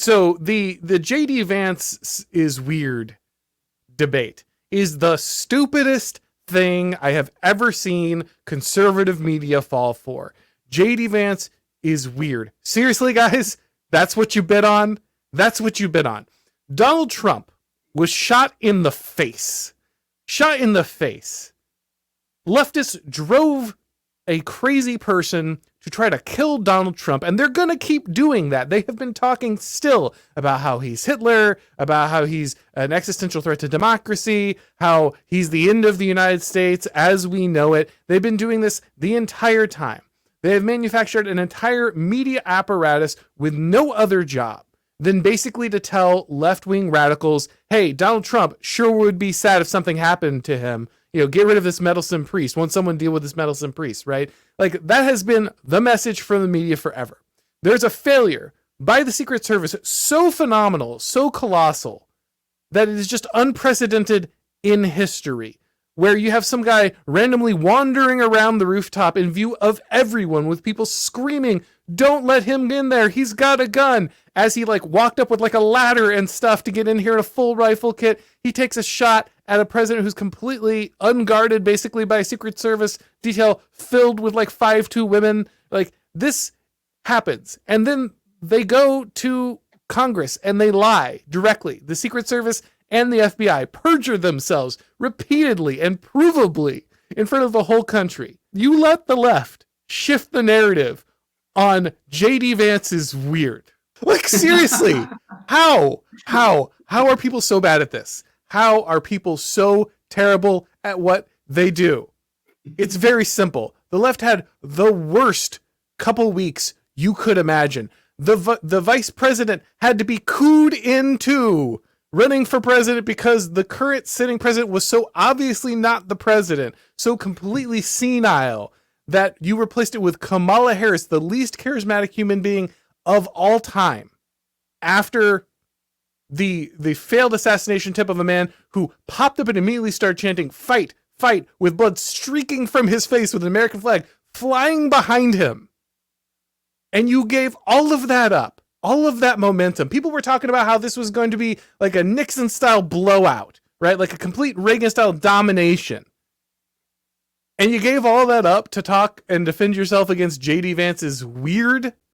So the JD Vance is weird debate is the stupidest thing I have ever seen conservative media fall for. JD Vance is weird. Seriously, guys, that's what you bet on? That's what you bet on. Donald Trump was shot in the face. Shot in the face. Leftists drove a crazy person to try to kill Donald Trump, and they're going to keep doing that. They have been talking still about how he's Hitler, about how he's an existential threat to democracy, how he's the end of the United States as we know it. They've been doing this the entire time. They have manufactured an entire media apparatus with no other job than basically to tell left-wing radicals, hey, Donald Trump sure would be sad if something happened to him. You know, get rid of this meddlesome priest. Won't someone deal with this meddlesome priest, right? Like, that has been the message from the media forever. There's a failure by the Secret Service so phenomenal, so colossal, that it is just unprecedented in history, where you have some guy randomly wandering around the rooftop in view of everyone with people screaming, don't let him in there, he's got a gun. As he walked up with a ladder and stuff to get in here in a full rifle kit, he takes a shot at a president who's completely unguarded basically by a Secret Service detail filled with 5'2" women. This happens. And then they go to Congress and they lie directly. The Secret Service and the FBI perjure themselves repeatedly and provably in front of the whole country. You let the left shift the narrative on JD Vance is weird. Seriously, how are people so bad at this? How are people so terrible at what they do? It's very simple. The left had the worst couple weeks you could imagine. The vice president had to be cooed into running for president because the current sitting president was so obviously not the president, so completely senile, that you replaced it with Kamala Harris, the least charismatic human being of all time, after the failed assassination tip of a man who popped up and immediately started chanting, fight, fight, with blood streaking from his face with an American flag flying behind him. And you gave all of that up, all of that momentum. People were talking about how this was going to be like a Nixon-style blowout, right? Like a complete Reagan-style domination. And you gave all that up to talk and defend yourself against JD Vance's weird